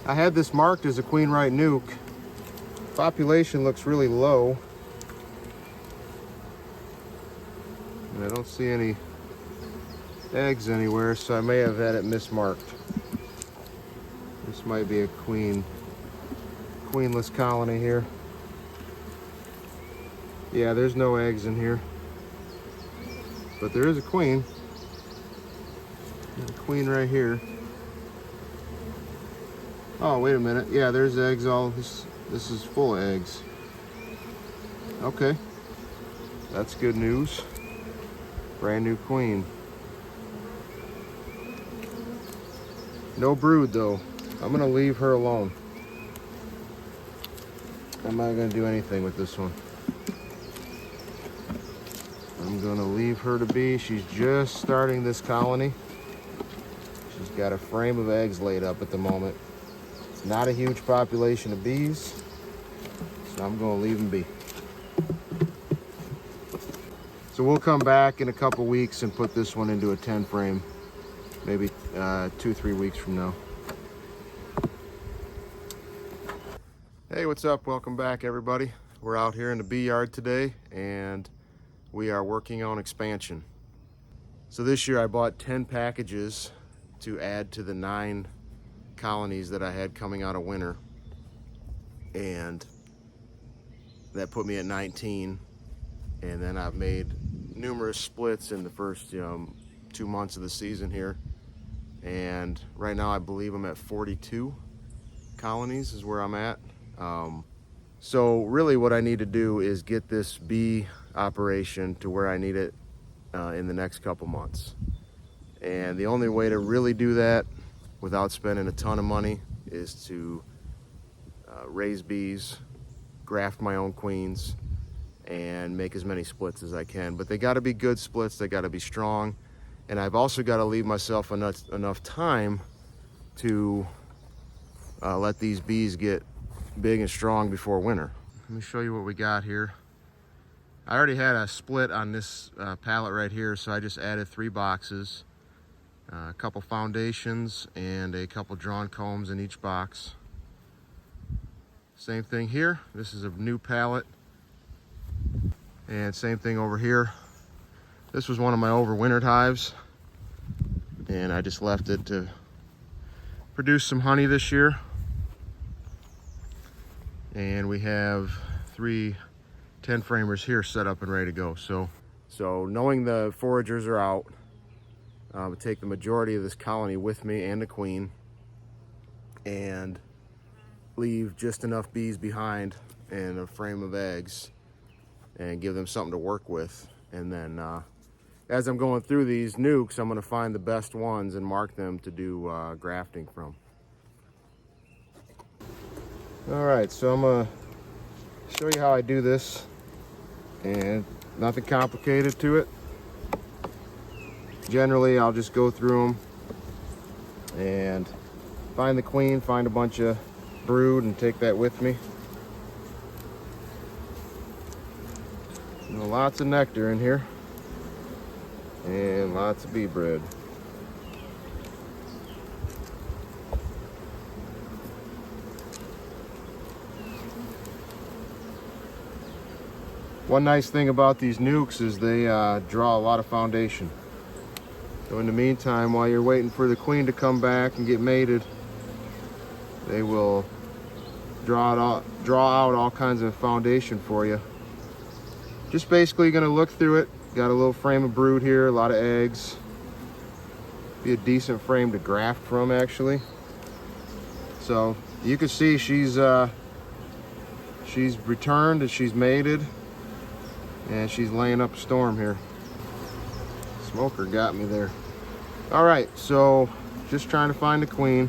I had this marked as a queen right nuke. Population looks really low. And I don't see any eggs anywhere, so I may have had it mismarked. This might be a queenless colony here. Yeah, there's no eggs in here. But there is a queen. There's a queen right here. Oh, wait a minute. Yeah, there's eggs. This is full of eggs. Okay. That's good news. Brand new queen. No brood though. I'm gonna leave her alone. I'm not gonna do anything with this one. I'm gonna leave her to be. She's just starting this colony. She's got a frame of eggs laid up at the moment. It's not a huge population of bees, so I'm gonna leave them be. So we'll come back in a couple weeks and put this one into a 10 frame, maybe 2-3 weeks from now. Hey, what's up? Welcome back, everybody. We're out here in the bee yard today, and we are working on expansion. So this year I bought 10 packages to add to the 9 colonies that I had coming out of winter, and that put me at 19. And then I've made numerous splits in the first 2 months of the season here, and right now I believe I'm at 42 colonies is where I'm at. So really what I need to do is get this bee operation to where I need it in the next couple months. And the only way to really do that without spending a ton of money is to raise bees, graft my own queens, and make as many splits as I can. But they got to be good splits, they got to be strong, and I've also got to leave myself enough time to let these bees get big and strong before winter. Let me show you what we got here. I already had a split on this pallet right here, so I just added 3 boxes, a couple foundations, and a couple drawn combs in each box. Same thing here. This is a new pallet, and same thing over here. This was one of my overwintered hives, and I just left it to produce some honey this year. And we have 3 10 framers here set up and ready to go. So knowing the foragers are out, I would take the majority of this colony with me and the queen, and leave just enough bees behind and a frame of eggs, and give them something to work with. And then as I'm going through these nukes, I'm going to find the best ones and mark them to do grafting from. All right, so I'm going to show you how I do this, and nothing complicated to it. Generally, I'll just go through them and find the queen, find a bunch of brood, and take that with me. Lots of nectar in here, and lots of bee bread. One nice thing about these nukes is they draw a lot of foundation. So in the meantime, while you're waiting for the queen to come back and get mated, they will draw out all kinds of foundation for you. Just basically going to look through it. Got a little frame of brood here, a lot of eggs. Be a decent frame to graft from, actually. So you can see she's returned and she's mated, and she's laying up a storm here. Smoker got me there. All right, so just trying to find the queen.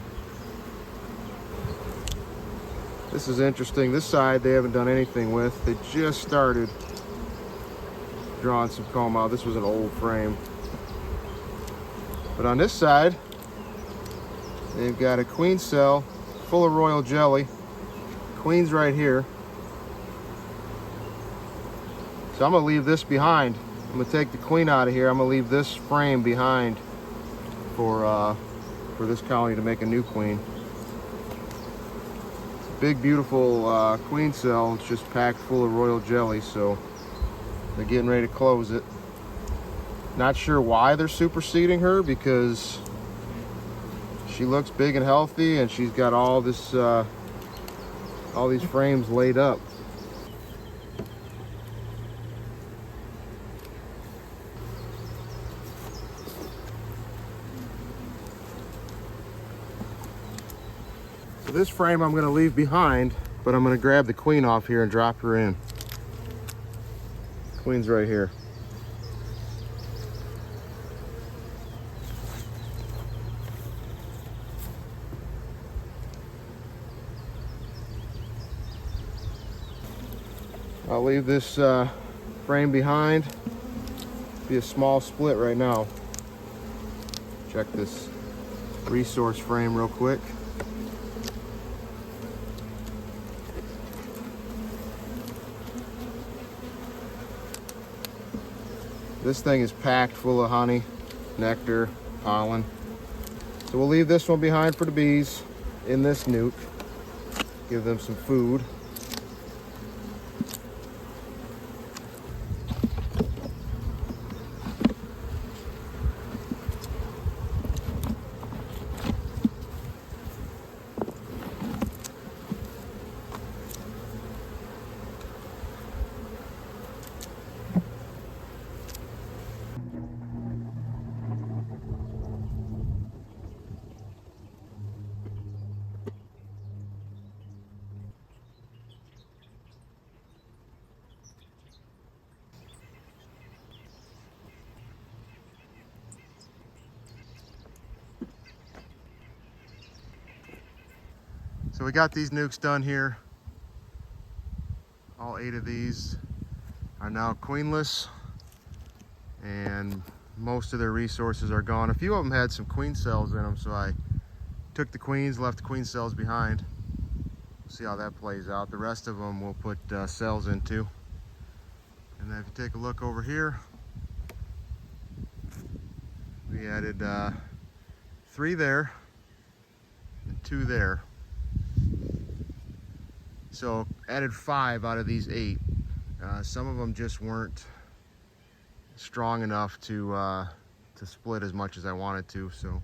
This is interesting. This side they haven't done anything with. They just started drawing some comb out. This was an old frame. But on this side, they've got a queen cell full of royal jelly. Queen's right here. So I'm gonna leave this behind. I'm gonna take the queen out of here. I'm gonna leave this frame behind for this colony to make a new queen. big beautiful queen cell is just packed full of royal jelly, so they're getting ready to close it. Not sure why they're superseding her, because she looks big and healthy and she's got all this all these frames laid up. So this frame I'm going to leave behind, but I'm going to grab the queen off here and drop her in. Queen's right here. I'll leave this frame behind. Be a small split right now. Check this resource frame real quick. This thing is packed full of honey, nectar, pollen. So we'll leave this one behind for the bees in this nuc. Give them some food. So we got these nucs done here. All 8 of these are now queenless, and most of their resources are gone. A few of them had some queen cells in them, so I took the queens, left the queen cells behind. See how that plays out. The rest of them we'll put cells into. And then if you take a look over here, we added 3 there and 2 there. So added 5 out of these 8. Some of them just weren't strong enough to split as much as I wanted to. So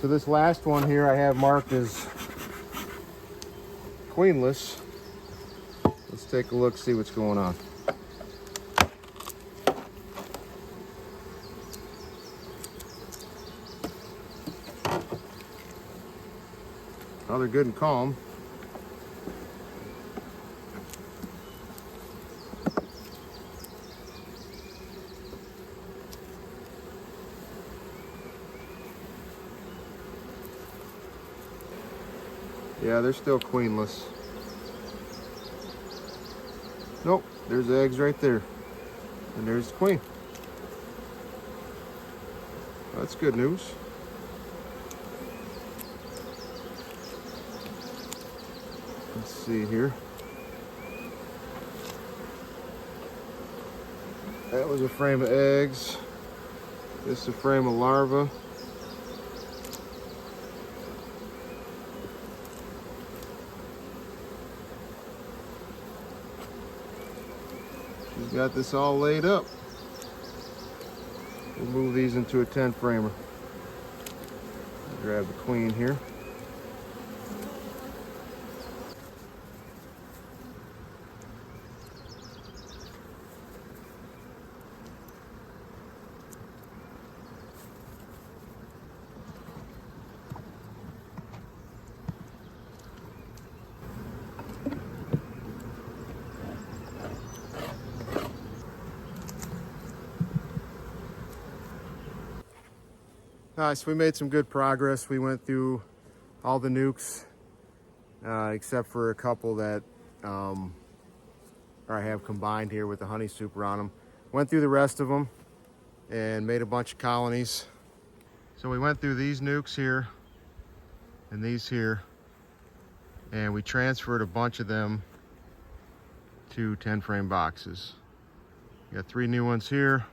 this last one here I have marked as queenless. Let's take a look, see what's going on. Oh, they're good and calm. Yeah, they're still queenless. Nope, there's the eggs right there. And there's the queen. That's good news. Let's see here. That was a frame of eggs. This is a frame of larvae. She's got this all laid up. We'll move these into a 10 framer. Grab the queen here. So we made some good progress. We went through all the nucs, except for a couple that I have combined here with the honey super on them. Went through the rest of them and made a bunch of colonies. So we went through these nucs here and these here, and we transferred a bunch of them to 10 frame boxes. We got 3 new ones here,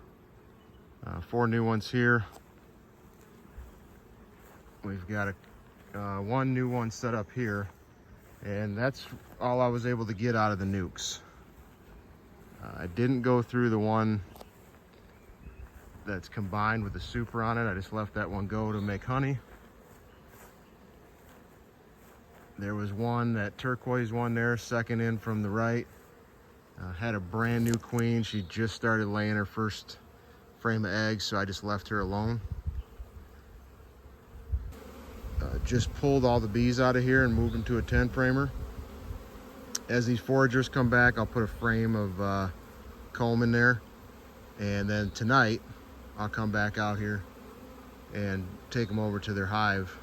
4 new ones here. We've got one new one set up here. And that's all I was able to get out of the nukes. I didn't go through the one that's combined with the super on it. I just left that one go to make honey. There was one, that turquoise one there, second in from the right. Had a brand new queen. She just started laying her first frame of eggs, so I just left her alone. Just pulled all the bees out of here and moved them to a 10 framer. As these foragers come back, I'll put a frame of comb in there, and then tonight I'll come back out here and take them over to their hive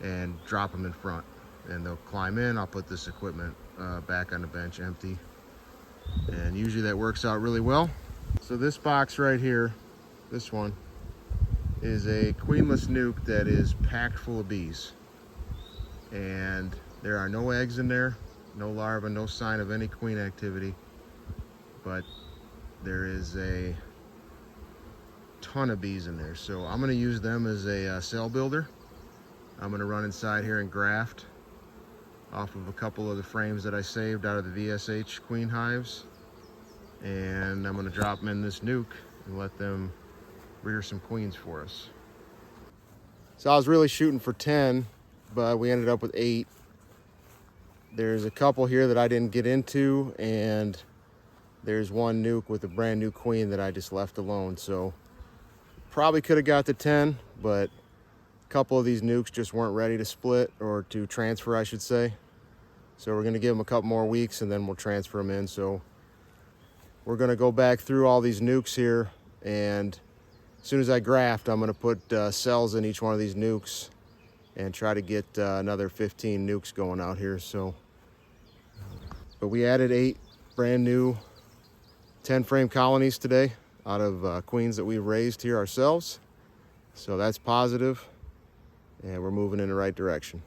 and drop them in front, and they'll climb in. I'll put this equipment back on the bench empty, and usually that works out really well. So this box right here, this one, is a queenless nuke that is packed full of bees, and there are no eggs in there, no larvae, no sign of any queen activity, but there is a ton of bees in there. So I'm going to use them as a cell builder. I'm going to run inside here and graft off of a couple of the frames that I saved out of the VSH queen hives, and I'm going to drop them in this nuke and let them rear some queens for us. So I was really shooting for 10, but we ended up with 8. There's a couple here that I didn't get into, and there's one nuke with a brand new queen that I just left alone. So probably could have got to 10, but a couple of these nukes just weren't ready to split, or to transfer, I should say. So we're going to give them a couple more weeks and then we'll transfer them in. So we're going to go back through all these nukes here, and as soon as I graft, I'm going to put cells in each one of these nukes and try to get another 15 nukes going out here. So, but we added 8 brand new 10 frame colonies today out of queens that we've raised here ourselves. So that's positive, and we're moving in the right direction.